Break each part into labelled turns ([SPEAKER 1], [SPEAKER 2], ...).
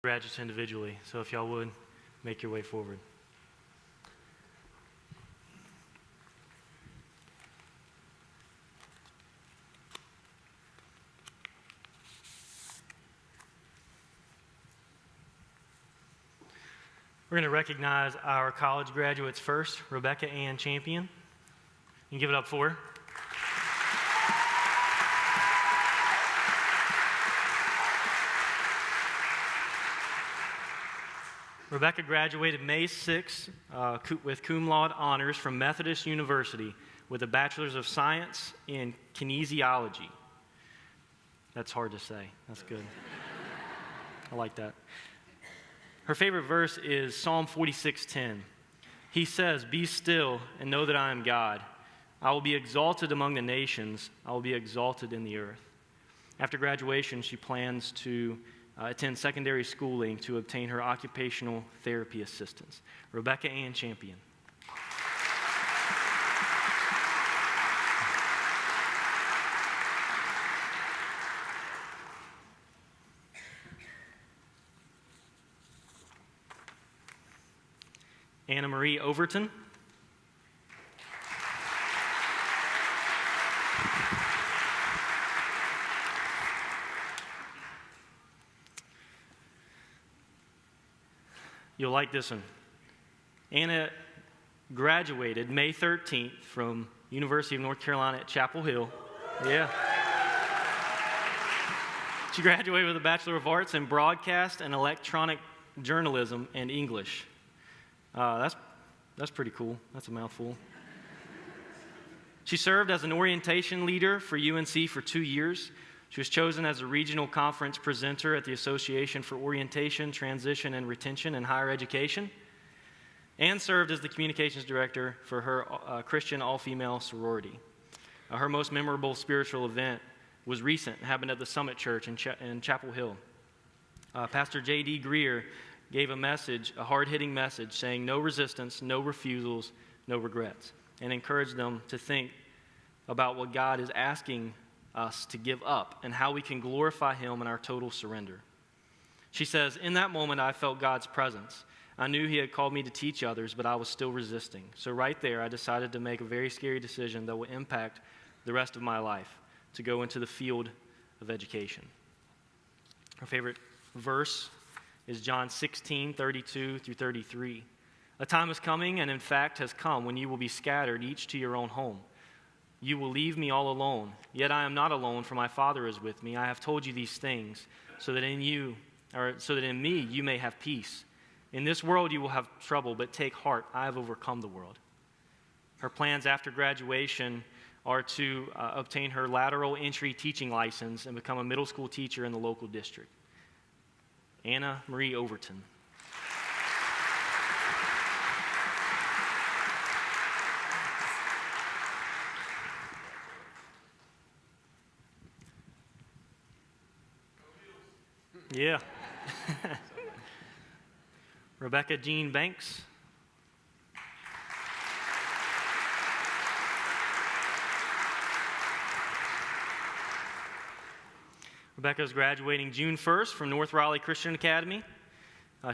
[SPEAKER 1] graduates individually. So if y'all would, make your way forward. We're going to recognize our college graduates first. Rebecca Ann Champion. You can give it up for her. Rebecca graduated May 6 with cum laude honors from Methodist University with a Bachelor's of Science in Kinesiology. That's hard to say. That's good. I like that. Her favorite verse is Psalm 46:10. He says, "Be still and know that I am God. I will be exalted among the nations. I will be exalted in the earth." After graduation, she plans to attend secondary schooling to obtain her occupational therapy assistance. Rebecca Ann Champion. Anna Marie Overton. You'll like this one. Anna graduated May 13th from University of North Carolina at Chapel Hill. Yeah. She graduated with a Bachelor of Arts in Broadcast and Electronic Journalism and English. That's pretty cool. That's a mouthful. She served as an orientation leader for UNC for 2 years. She was chosen as a regional conference presenter at the Association for Orientation, Transition, and Retention in Higher Education, and served as the communications director for her Christian all-female sorority. Her most memorable spiritual event was recent, happened at the Summit Church in Chapel Hill. Pastor J.D. Greer gave a message, a hard-hitting message, saying no resistance, no refusals, no regrets, and encouraged them to think about what God is asking us to give up and how we can glorify Him in our total surrender. She says, "In that moment, I felt God's presence. I knew He had called me to teach others, but I was still resisting. So right there, I decided to make a very scary decision that will impact the rest of my life, to go into the field of education." Her favorite verse is John 16:32 through 33. "A time is coming, and in fact has come, when you will be scattered, each to your own home. You will leave me all alone, yet I am not alone, for my Father is with me. I have told you these things, so that in me you may have peace. In this world you will have trouble, but take heart, I have overcome the world." Her plans after graduation are to obtain her lateral entry teaching license and become a middle school teacher in the local district. Anna Marie Overton. Yeah. Rebecca Jean Banks. Rebecca is graduating June 1st from North Raleigh Christian Academy.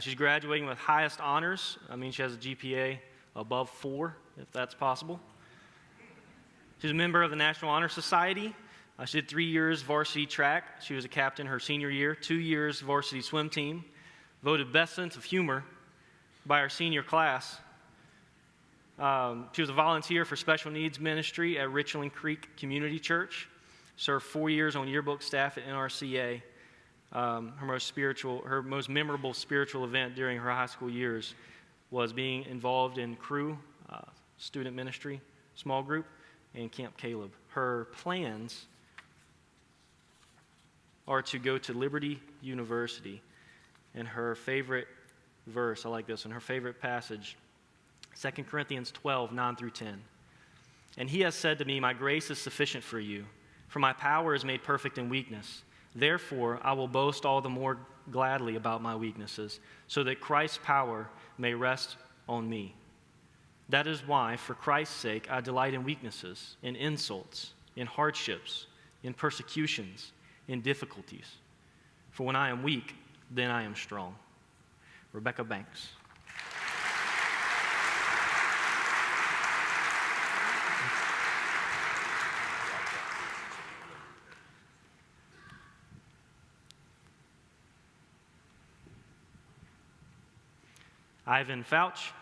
[SPEAKER 1] She's graduating with highest honors. She has a GPA above 4, if that's possible. She's a member of the National Honor Society. She did 3 years varsity track. She was a captain her senior year, 2 years varsity swim team, voted best sense of humor by our senior class. She was a volunteer for special needs ministry at Richland Creek Community Church, served 4 years on yearbook staff at NRCA. Her most memorable spiritual event during her high school years was being involved in Crew, student ministry, small group, and Camp Caleb. Her plans are to go to Liberty University. And her favorite verse, I like this one, her favorite passage, 2 Corinthians 12:9 through 10. "And He has said to me, my grace is sufficient for you, for my power is made perfect in weakness. Therefore, I will boast all the more gladly about my weaknesses, so that Christ's power may rest on me. That is why, for Christ's sake, I delight in weaknesses, in insults, in hardships, in persecutions, in difficulties. For when I am weak, then I am strong. Rebecca Banks. Ivan Fouch.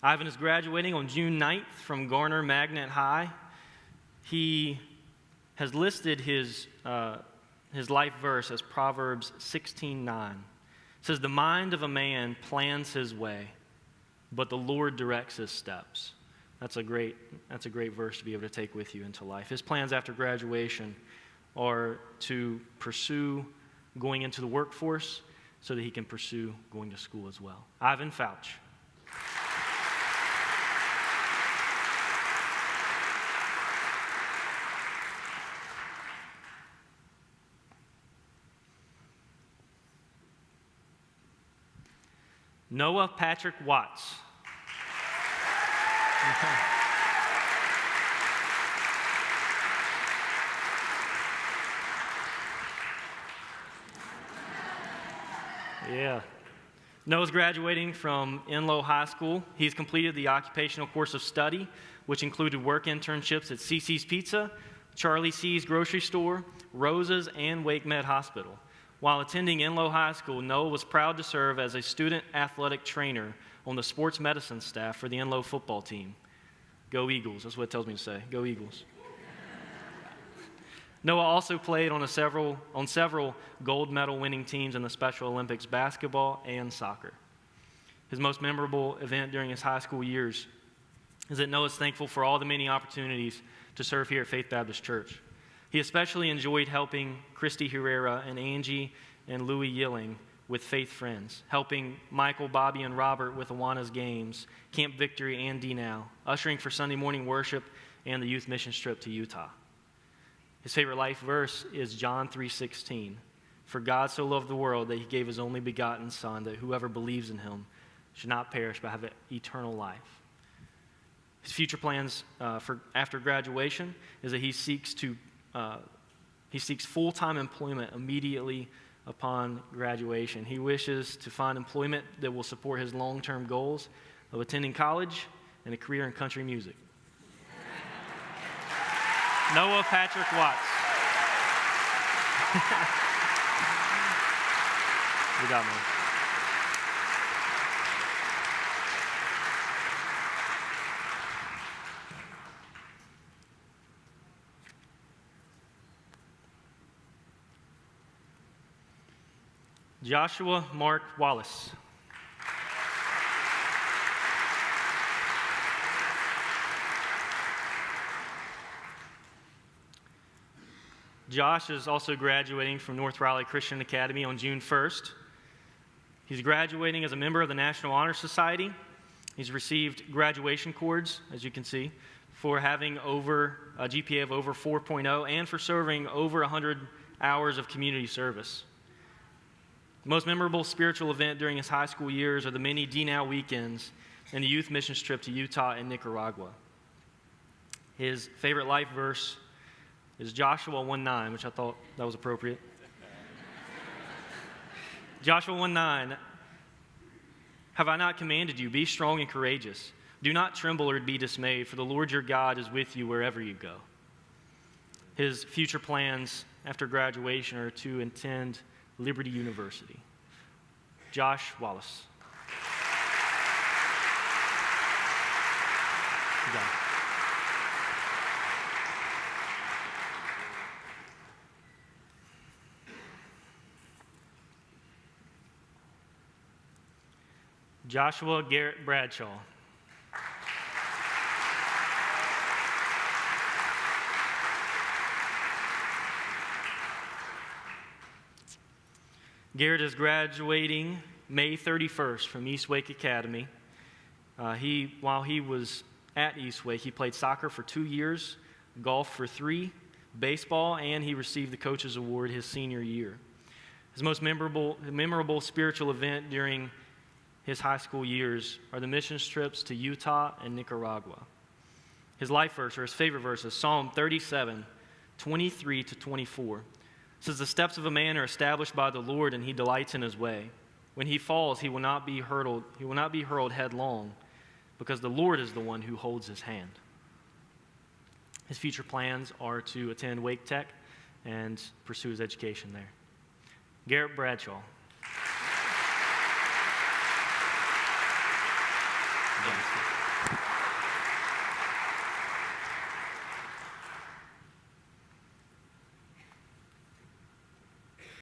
[SPEAKER 1] Ivan is graduating on June 9th from Garner Magnet High. He has listed his life verse as Proverbs 16:9. It says, "The mind of a man plans his way, but the Lord directs his steps." That's a great verse to be able to take with you into life. His plans after graduation are to pursue going into the workforce so that he can pursue going to school as well. Ivan Fouch. Noah Patrick Watts. Yeah. Noah's graduating from Enloe High School. He's completed the occupational course of study, which included work internships at CC's Pizza, Charlie C's Grocery Store, Rosa's, and Wake Med Hospital. While attending Enloe High School, Noah was proud to serve as a student athletic trainer on the sports medicine staff for the Enloe football team. Go Eagles, that's what it tells me to say. Go Eagles. Noah also played on several gold medal winning teams in the Special Olympics basketball and soccer. His most memorable event during his high school years is that Noah's thankful for all the many opportunities to serve here at Faith Baptist Church. He especially enjoyed helping Christy Herrera and Angie and Louie Yilling with Faith Friends, helping Michael, Bobby, and Robert with Awana's games, Camp Victory, and D-Now, ushering for Sunday morning worship and the youth mission trip to Utah. His favorite life verse is John 3:16. "For God so loved the world that he gave his only begotten Son, that whoever believes in him should not perish but have eternal life." His future plans for after graduation is that he seeks full-time employment immediately upon graduation. He wishes to find employment that will support his long-term goals of attending college and a career in country music. Noah Patrick Watts. You got me. Joshua Mark Wallace. Josh is also graduating from North Raleigh Christian Academy on June 1st. He's graduating as a member of the National Honor Society. He's received graduation cords, as you can see, for having a GPA of over 4.0 and for serving over 100 hours of community service. The most memorable spiritual event during his high school years are the many D-Now weekends and the youth missions trip to Utah and Nicaragua. His favorite life verse is Joshua 1:9, which I thought that was appropriate. Joshua 1:9, "Have I not commanded you, be strong and courageous. Do not tremble or be dismayed, for the Lord your God is with you wherever you go." His future plans after graduation are to attend Liberty University. Josh Wallace. You got it. Joshua Garrett Bradshaw. Garrett is graduating May 31st from East Wake Academy. While he was at East Wake, he played soccer for 2 years, golf for 3, baseball, and he received the Coach's Award his senior year. His most memorable spiritual event during his high school years are the missions trips to Utah and Nicaragua. His life verse, or his favorite verse, is Psalm 37, 23 to 24. It says, "The steps of a man are established by the Lord, and he delights in his way. When he falls, he will not be hurled headlong, because the Lord is the one who holds his hand." His future plans are to attend Wake Tech and pursue his education there. Garrett Bradshaw.